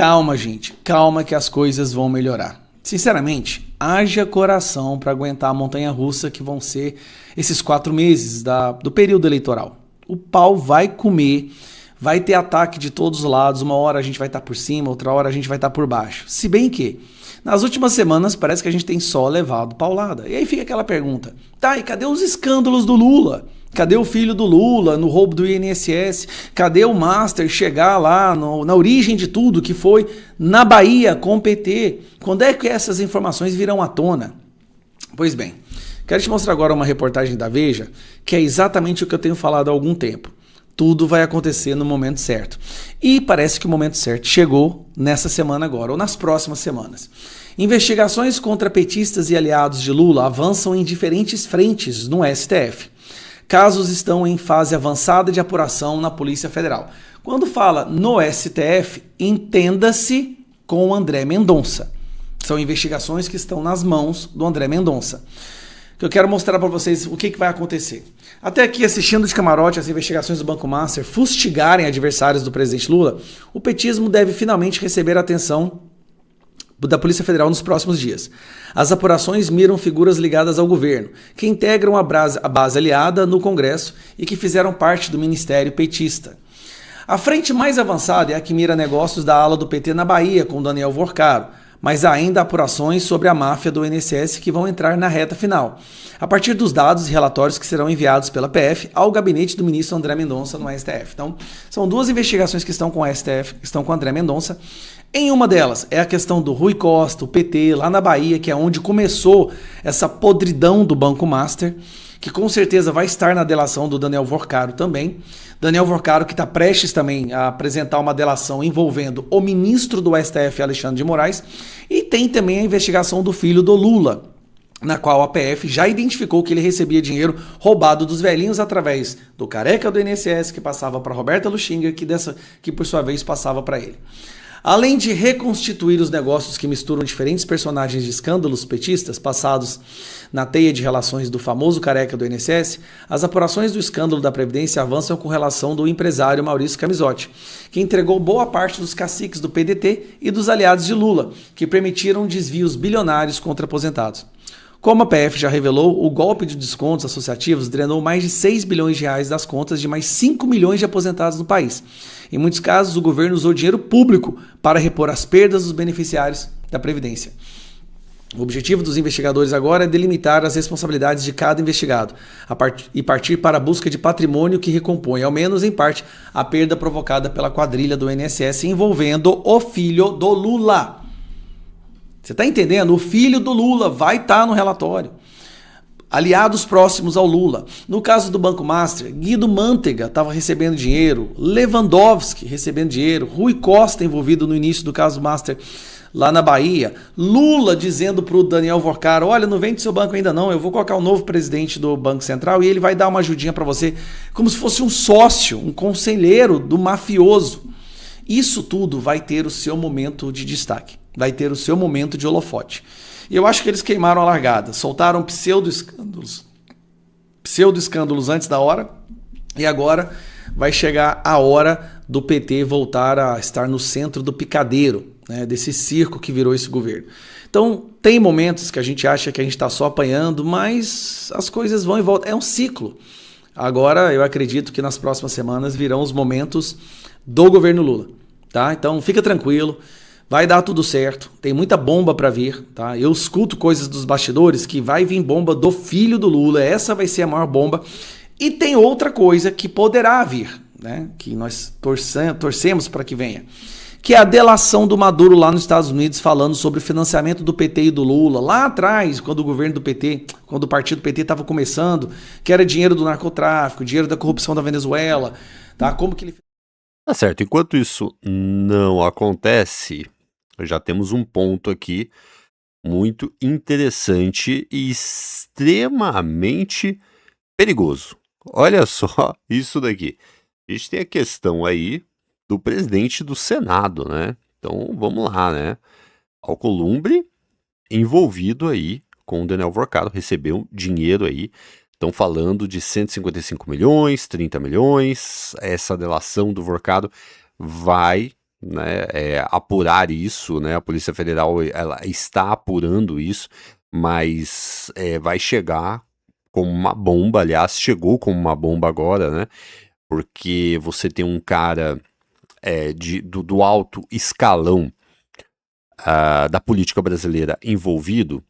Calma, gente, calma que as coisas vão melhorar. Sinceramente, haja coração para aguentar a montanha-russa que vão ser esses 4 meses do período eleitoral. O pau vai comer, vai ter ataque de todos os lados, uma hora a gente vai estar por cima, outra hora a gente vai estar por baixo. Se bem que, nas últimas semanas, parece que a gente tem só levado paulada. E aí fica aquela pergunta, tá, e cadê os escândalos do Lula? Cadê o filho do Lula no roubo do INSS? Cadê o Master chegar lá na origem de tudo, que foi na Bahia com o PT? Quando é que essas informações virão à tona? Pois bem, quero te mostrar agora uma reportagem da Veja, que é exatamente o que eu tenho falado há algum tempo. Tudo vai acontecer no momento certo. E parece que o momento certo chegou nessa semana agora, ou nas próximas semanas. Investigações contra petistas e aliados de Lula avançam em diferentes frentes no STF. Casos estão em fase avançada de apuração na Polícia Federal. Quando fala no STF, entenda-se com o André Mendonça. São investigações que estão nas mãos do André Mendonça. Que eu quero mostrar para vocês o que vai acontecer. Até aqui, assistindo de camarote as investigações do Banco Master fustigarem adversários do presidente Lula, o petismo deve finalmente receber a atenção da Polícia Federal nos próximos dias. As apurações miram figuras ligadas ao governo, que integram a base aliada no Congresso e que fizeram parte do Ministério Petista. A frente mais avançada é a que mira negócios da ala do PT na Bahia, com Daniel Vorcaro, mas há ainda apurações sobre a máfia do INSS que vão entrar na reta final, a partir dos dados e relatórios que serão enviados pela PF ao gabinete do ministro André Mendonça no STF. Então, são duas investigações que estão com o STF, que estão com o André Mendonça. Em uma delas é a questão do Rui Costa, o PT, lá na Bahia, que é onde começou essa podridão do Banco Master, que com certeza vai estar na delação do Daniel Vorcaro também. Daniel Vorcaro, que está prestes também a apresentar uma delação envolvendo o ministro do STF, Alexandre de Moraes, e tem também a investigação do filho do Lula, na qual a PF já identificou que ele recebia dinheiro roubado dos velhinhos através do careca do INSS, que passava para Roberta Luxinger, que por sua vez passava para ele. Além de reconstituir os negócios que misturam diferentes personagens de escândalos petistas passados na teia de relações do famoso careca do INSS, as apurações do escândalo da Previdência avançam com relação do empresário Maurício Camisotti, que entregou boa parte dos caciques do PDT e dos aliados de Lula, que permitiram desvios bilionários contra aposentados. Como a PF já revelou, o golpe de descontos associativos drenou mais de 6 bilhões de reais das contas de mais 5 milhões de aposentados no país. Em muitos casos, o governo usou dinheiro público para repor as perdas dos beneficiários da Previdência. O objetivo dos investigadores agora é delimitar as responsabilidades de cada investigado e partir para a busca de patrimônio que recompõe, ao menos em parte, a perda provocada pela quadrilha do INSS envolvendo o filho do Lula. Você está entendendo? O filho do Lula vai estar no relatório. Aliados próximos ao Lula. No caso do Banco Master, Guido Mantega estava recebendo dinheiro, Lewandowski recebendo dinheiro, Rui Costa envolvido no início do caso Master lá na Bahia, Lula dizendo para o Daniel Vorcaro, olha, não vende seu banco ainda não, eu vou colocar o novo presidente do Banco Central e ele vai dar uma ajudinha para você, como se fosse um sócio, um conselheiro do mafioso. Isso tudo vai ter o seu momento de destaque, vai ter o seu momento de holofote. E eu acho que eles queimaram a largada, soltaram pseudo-escândalos antes da hora, e agora vai chegar a hora do PT voltar a estar no centro do picadeiro, né, desse circo que virou esse governo. Então, tem momentos que a gente acha que a gente está só apanhando, mas as coisas vão e voltam. É um ciclo. Agora, eu acredito que nas próximas semanas virão os momentos do governo Lula. Tá? Então, fica tranquilo. Vai dar tudo certo, tem muita bomba para vir, tá? Eu escuto coisas dos bastidores que vai vir bomba do filho do Lula, essa vai ser a maior bomba. E tem outra coisa que poderá vir, né? Que nós torcemos para que venha, que é a delação do Maduro lá nos Estados Unidos falando sobre o financiamento do PT e do Lula. Lá atrás, quando o governo do PT, quando o partido PT estava começando, que era dinheiro do narcotráfico, dinheiro da corrupção da Venezuela, tá? Como que ele... Tá certo, enquanto isso não acontece... Já temos um ponto aqui muito interessante e extremamente perigoso. Olha só isso daqui. A gente tem a questão aí do presidente do Senado, né? Então vamos lá, né? Alcolumbre envolvido aí com o Daniel Vorcaro, recebeu dinheiro aí. Estão falando de 155 milhões, 30 milhões. Essa delação do Vorcaro vai né, apurar isso, né? A Polícia Federal ela está apurando isso, mas vai chegar como uma bomba, aliás, chegou como uma bomba agora, né? Porque você tem um cara do alto escalão da política brasileira envolvido,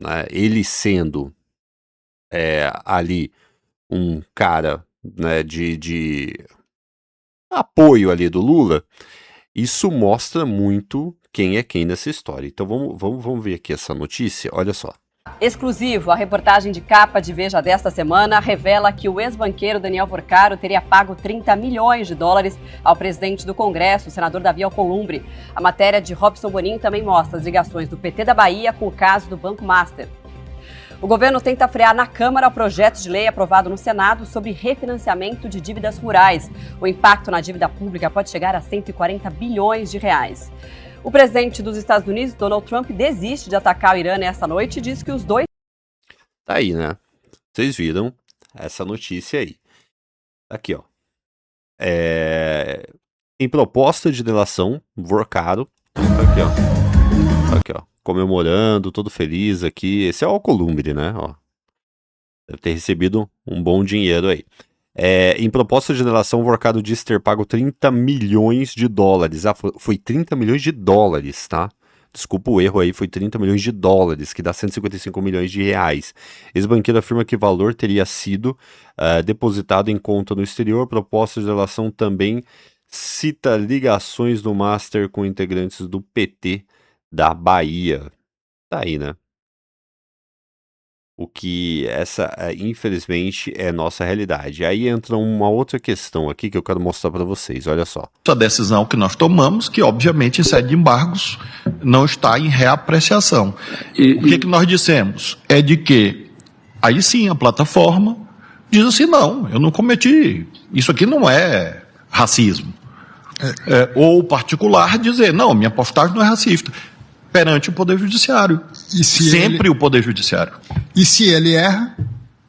né, ele sendo ali um cara, né, de apoio ali do Lula, isso mostra muito quem é quem nessa história. Então vamos ver aqui essa notícia, olha só. Exclusivo, a reportagem de capa de Veja desta semana revela que o ex-banqueiro Daniel Porcaro teria pago 30 milhões de dólares ao presidente do Congresso, o senador Davi Alcolumbre. A matéria de Robson Bonin também mostra as ligações do PT da Bahia com o caso do Banco Master. O governo tenta frear na Câmara o projeto de lei aprovado no Senado sobre refinanciamento de dívidas rurais. O impacto na dívida pública pode chegar a 140 bilhões de reais. O presidente dos Estados Unidos, Donald Trump, desiste de atacar o Irã nesta noite e diz que os dois... Tá aí, né? Vocês viram essa notícia aí. Aqui, ó. Em proposta de delação, Porcaro. Aqui, ó. Aqui, ó. Comemorando, todo feliz aqui. Esse é o Alcolumbre, né? Ó. Deve ter recebido um bom dinheiro aí. Em proposta de delação, o Porcaro disse ter pago 30 milhões de dólares. Foi 30 milhões de dólares, tá? Desculpa o erro aí, foi 30 milhões de dólares, que dá 155 milhões de reais. Ex-banqueiro afirma que o valor teria sido depositado em conta no exterior. A proposta de delação também cita ligações do Master com integrantes do PT da Bahia. Tá aí, né? O que infelizmente, é nossa realidade. Aí entra uma outra questão aqui que eu quero mostrar para vocês, olha só. A decisão que nós tomamos, que obviamente em sede de embargos não está em reapreciação. O que nós dissemos? É de que, aí sim, a plataforma diz assim, não, eu não cometi, isso aqui não é racismo. Ou o particular dizer, não, minha postagem não é racista. Perante o Poder Judiciário. Sempre o Poder Judiciário. E se ele erra,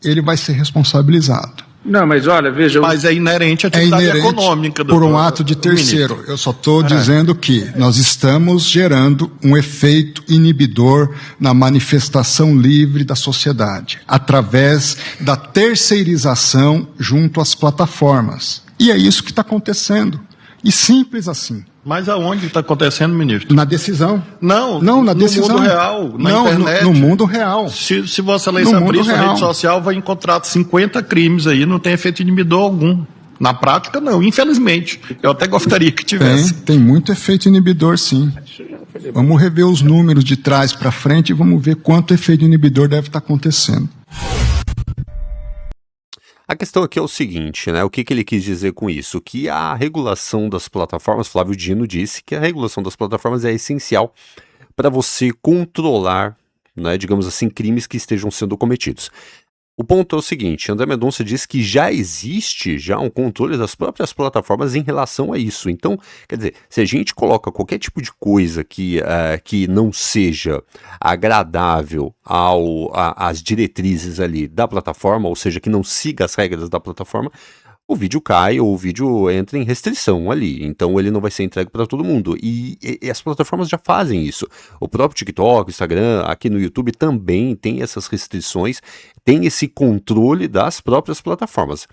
ele vai ser responsabilizado. Não, mas olha, veja... Mas é inerente à atividade econômica. Por um ato de terceiro. Eu só estou dizendo que nós estamos gerando um efeito inibidor na manifestação livre da sociedade, através da terceirização junto às plataformas. E é isso que está acontecendo. E simples assim. Mas aonde está acontecendo, ministro? Na decisão. Não, na decisão. No mundo real, na internet. No mundo real. Se Vossa Excelência abrir sua rede social, vai encontrar 50 crimes aí, não tem efeito inibidor algum. Na prática, não, infelizmente. Eu até gostaria que tivesse. Tem muito efeito inibidor, sim. Vamos rever os números de trás para frente e vamos ver quanto efeito inibidor deve estar acontecendo. A questão aqui é o seguinte, né? O que ele quis dizer com isso? Que a regulação das plataformas, Flávio Dino disse que a regulação das plataformas é essencial para você controlar, né, digamos assim, crimes que estejam sendo cometidos. O ponto é o seguinte, André Mendonça diz que já existe um controle das próprias plataformas em relação a isso. Então, quer dizer, se a gente coloca qualquer tipo de coisa que não seja agradável às diretrizes ali da plataforma, ou seja, que não siga as regras da plataforma, o vídeo cai ou o vídeo entra em restrição ali, então ele não vai ser entregue para todo mundo, e as plataformas já fazem isso, o próprio TikTok, Instagram, aqui no YouTube também tem essas restrições, tem esse controle das próprias plataformas.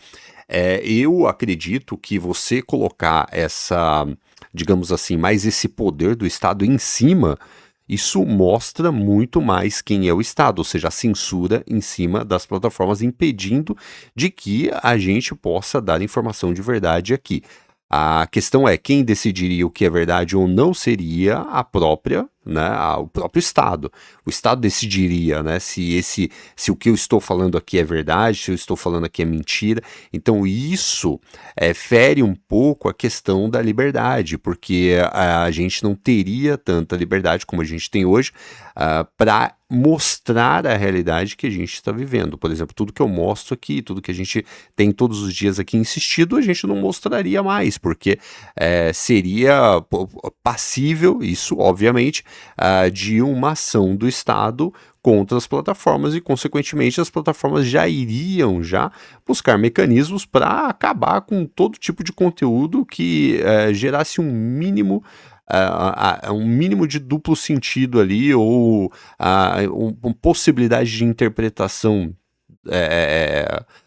Eu acredito que você colocar digamos assim, mais esse poder do Estado em cima, isso mostra muito mais quem é o Estado, ou seja, a censura em cima das plataformas, impedindo de que a gente possa dar informação de verdade aqui. A questão é quem decidiria o que é verdade ou não seria a própria, né, o próprio Estado. O Estado decidiria, né, se o que eu estou falando aqui é verdade, se eu estou falando aqui é mentira. Então isso fere um pouco a questão da liberdade, porque a gente não teria tanta liberdade como a gente tem hoje para mostrar a realidade que a gente está vivendo. Por exemplo, tudo que eu mostro aqui, tudo que a gente tem todos os dias aqui insistido, a gente não mostraria mais, porque seria passível, isso obviamente, de uma ação do Estado contra as plataformas e, consequentemente, as plataformas já iriam buscar mecanismos para acabar com todo tipo de conteúdo que gerasse um mínimo de duplo sentido ali, ou uma possibilidade de interpretação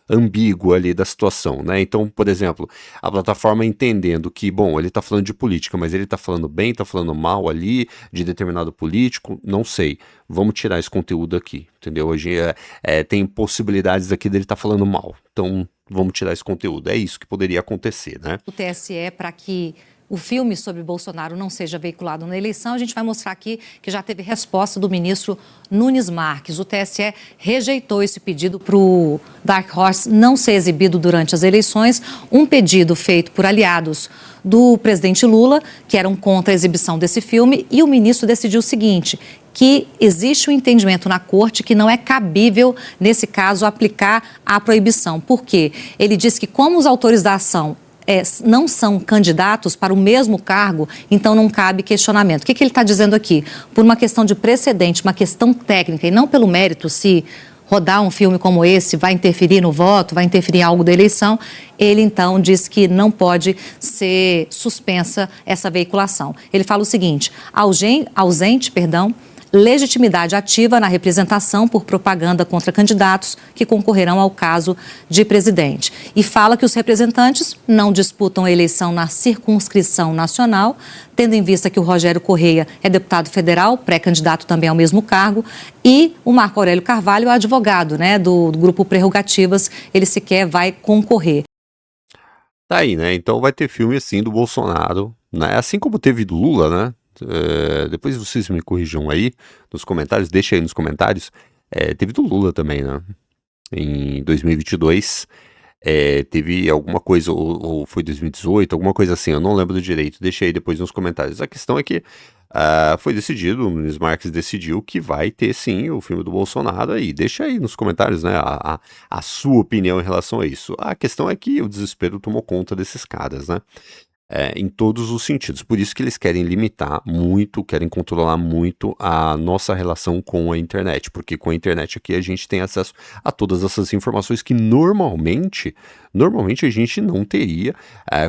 ambígua ali da situação, né? Então, por exemplo, a plataforma entendendo que, bom, ele tá falando de política, mas ele tá falando bem, tá falando mal ali, de determinado político, não sei, vamos tirar esse conteúdo aqui, entendeu? Hoje tem possibilidades aqui dele tá falando mal, então vamos tirar esse conteúdo, é isso que poderia acontecer, né? O TSE, para que o filme sobre Bolsonaro não seja veiculado na eleição, a gente vai mostrar aqui que já teve resposta do ministro Nunes Marques. O TSE rejeitou esse pedido para o Dark Horse não ser exibido durante as eleições, um pedido feito por aliados do presidente Lula, que eram contra a exibição desse filme, e o ministro decidiu o seguinte, que existe um entendimento na corte que não é cabível, nesse caso, aplicar a proibição. Por quê? Ele diz que como os autores da ação não são candidatos para o mesmo cargo, então não cabe questionamento. O que ele está dizendo aqui? Por uma questão de precedente, uma questão técnica, e não pelo mérito se rodar um filme como esse vai interferir no voto, vai interferir em algo da eleição, ele então diz que não pode ser suspensa essa veiculação. Ele fala o seguinte, ausente, legitimidade ativa na representação por propaganda contra candidatos que concorrerão ao caso de presidente. E fala que os representantes não disputam a eleição na circunscrição nacional, tendo em vista que o Rogério Correia é deputado federal, pré-candidato também ao mesmo cargo, e o Marco Aurélio Carvalho é advogado, né, do grupo Prerrogativas, ele sequer vai concorrer. Tá aí, né? Então vai ter filme assim do Bolsonaro, né? Assim como teve do Lula, né? Depois vocês me corrijam aí nos comentários, deixa aí nos comentários. Teve do Lula também, né? Em 2022 teve alguma coisa, ou foi 2018, alguma coisa assim, eu não lembro direito, deixa aí depois nos comentários. A questão é que foi decidido, o Nunes Marques decidiu que vai ter sim o filme do Bolsonaro aí, deixa aí nos comentários, né, a sua opinião em relação a isso. A questão é que o desespero tomou conta desses caras, né? Em todos os sentidos. Por isso que eles querem limitar muito, querem controlar muito a nossa relação com a internet, porque com a internet aqui a gente tem acesso a todas essas informações que normalmente a gente não teria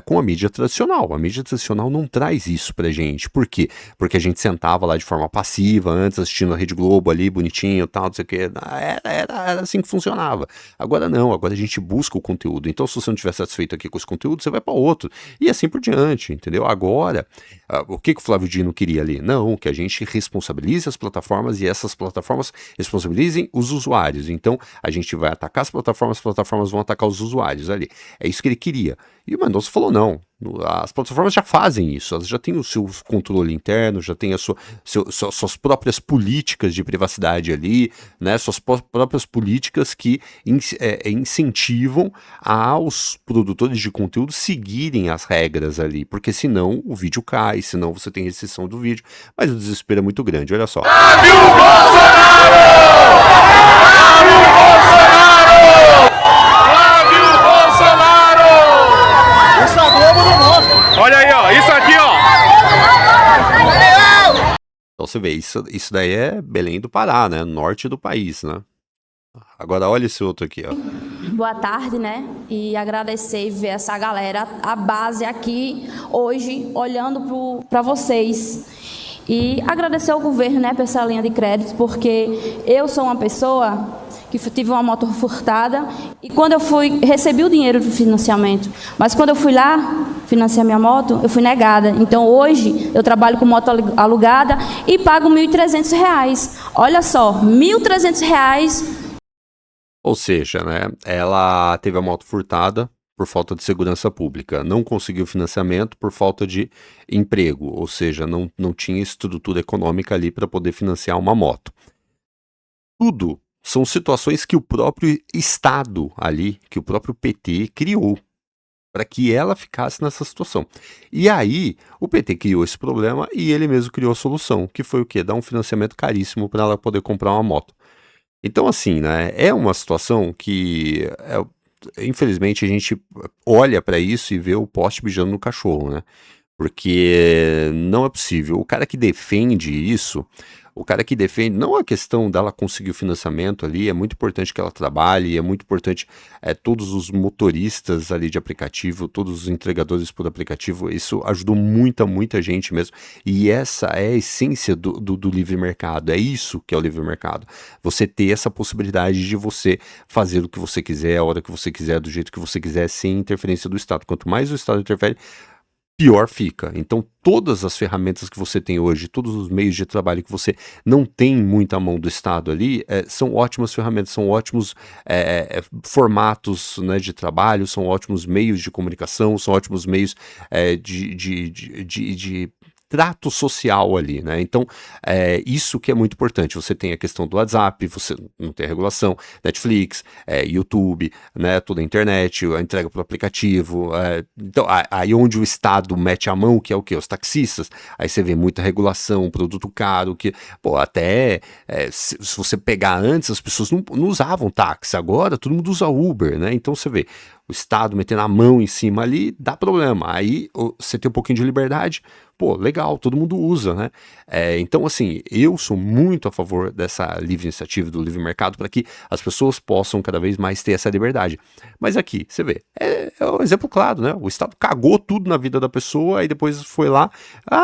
com a mídia tradicional. A mídia tradicional não traz isso pra gente. Por quê? Porque a gente sentava lá de forma passiva, antes assistindo a Rede Globo ali, bonitinho e tal, não sei o que. Era assim que funcionava. Agora não, agora a gente busca o conteúdo. Então se você não estiver satisfeito aqui com esse conteúdo, você vai para outro. E assim por diante, entendeu? Agora, o que o Flávio Dino queria ali? Não, que a gente responsabilize as plataformas e essas plataformas responsabilizem os usuários. Então, a gente vai atacar as plataformas vão atacar os usuários ali. É isso que ele queria. E o Mendonça falou, não, as plataformas já fazem isso, elas já têm o seu controle interno, já têm suas próprias políticas de privacidade ali, né, suas próprias políticas que incentivam aos produtores de conteúdo seguirem as regras ali, porque senão o vídeo cai, senão você tem restrição do vídeo, mas o desespero é muito grande, olha só. Olha aí, ó, isso aqui, ó. Então você vê, isso daí é Belém do Pará, né? Norte do país, né? Agora olha esse outro aqui, ó. Boa tarde, né? E agradecer e ver essa galera, a base aqui hoje, olhando para vocês. E agradecer ao governo, né, por essa linha de crédito, porque eu sou uma pessoa que tive uma moto furtada e quando eu recebi o dinheiro do financiamento, mas quando eu fui lá financiar minha moto, eu fui negada. Então hoje eu trabalho com moto alugada e pago R$ 1.300. Olha só, R$ 1.300. Ou seja, né, ela teve a moto furtada por falta de segurança pública, não conseguiu financiamento por falta de emprego, ou seja, não tinha estrutura econômica ali para poder financiar uma moto. Tudo são situações que o próprio Estado ali, que o próprio PT criou para que ela ficasse nessa situação. E aí, o PT criou esse problema e ele mesmo criou a solução, que foi o quê? Dar um financiamento caríssimo para ela poder comprar uma moto. Então, assim, né, é uma situação que, infelizmente, a gente olha para isso e vê o poste mijando no cachorro, né? Porque não é possível. O cara que defende isso, o cara que defende, não a questão dela conseguir o financiamento ali, é muito importante que ela trabalhe, é muito importante todos os motoristas ali de aplicativo, todos os entregadores por aplicativo, isso ajudou muita gente mesmo. E essa é a essência do livre mercado, é isso que é o livre mercado. Você ter essa possibilidade de você fazer o que você quiser, a hora que você quiser, do jeito que você quiser, sem interferência do Estado. Quanto mais o Estado interfere, pior fica. Então, todas as ferramentas que você tem hoje, todos os meios de trabalho que você não tem muita mão do Estado ali, são ótimas ferramentas, são ótimos formatos, né, de trabalho, são ótimos meios de comunicação, são ótimos meios de trato social ali, né? Então, isso que é muito importante. Você tem a questão do WhatsApp, você não tem a regulação, Netflix, YouTube, né? Toda a internet, a entrega por aplicativo. Então, aí onde o Estado mete a mão, que é o quê? Os taxistas. Aí você vê muita regulação, produto caro, que, pô, até se você pegar antes, as pessoas não usavam táxi. Agora, todo mundo usa Uber, né? Então, você vê o Estado metendo a mão em cima ali, dá problema. Aí você tem um pouquinho de liberdade, pô, legal, todo mundo usa, né? Então, assim, eu sou muito a favor dessa livre iniciativa, do livre mercado, para que as pessoas possam cada vez mais ter essa liberdade. Mas aqui, você vê, é um exemplo claro, né? O Estado cagou tudo na vida da pessoa, aí depois foi lá,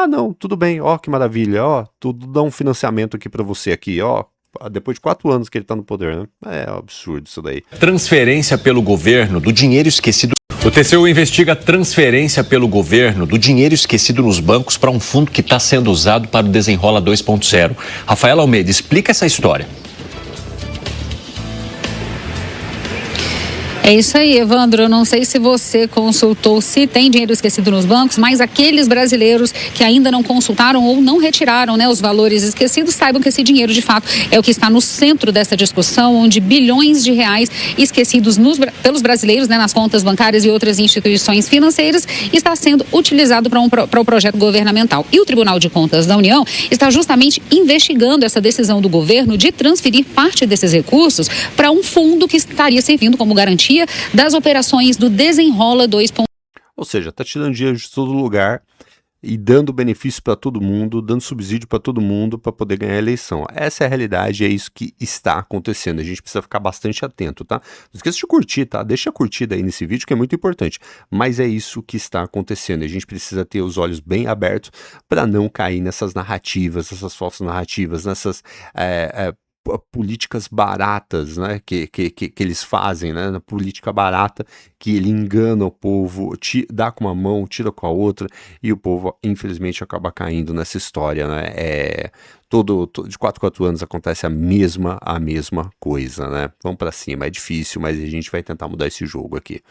não, tudo bem, ó, que maravilha, ó, tudo dá um financiamento aqui para você aqui, ó, depois de 4 anos que ele tá no poder, né? É um absurdo isso daí. Transferência pelo governo do dinheiro esquecido. O TCU investiga transferência pelo governo do dinheiro esquecido nos bancos para um fundo que está sendo usado para o Desenrola 2.0. Rafaela Almeida, explica essa história. É isso aí, Evandro. Eu não sei se você consultou se tem dinheiro esquecido nos bancos, mas aqueles brasileiros que ainda não consultaram ou não retiraram, né, os valores esquecidos, saibam que esse dinheiro, de fato, é o que está no centro dessa discussão, onde bilhões de reais esquecidos pelos brasileiros, né, nas contas bancárias e outras instituições financeiras, está sendo utilizado para o projeto governamental. E o Tribunal de Contas da União está justamente investigando essa decisão do governo de transferir parte desses recursos para um fundo que estaria servindo como garantia das operações do Desenrola 2.0. Ou seja, tá tirando dinheiro de todo lugar e dando benefício para todo mundo, dando subsídio para todo mundo para poder ganhar a eleição. Essa é a realidade, é isso que está acontecendo. A gente precisa ficar bastante atento, tá? Não esqueça de curtir, tá? Deixa a curtida aí nesse vídeo que é muito importante. Mas é isso que está acontecendo. A gente precisa ter os olhos bem abertos para não cair nessas narrativas, essas falsas narrativas, nessas políticas baratas, né, que eles fazem, né, na política barata, que ele engana o povo, dá com uma mão, tira com a outra, e o povo, infelizmente, acaba caindo nessa história, né, de 4 anos acontece a mesma coisa, né, vamos pra cima, é difícil, mas a gente vai tentar mudar esse jogo aqui.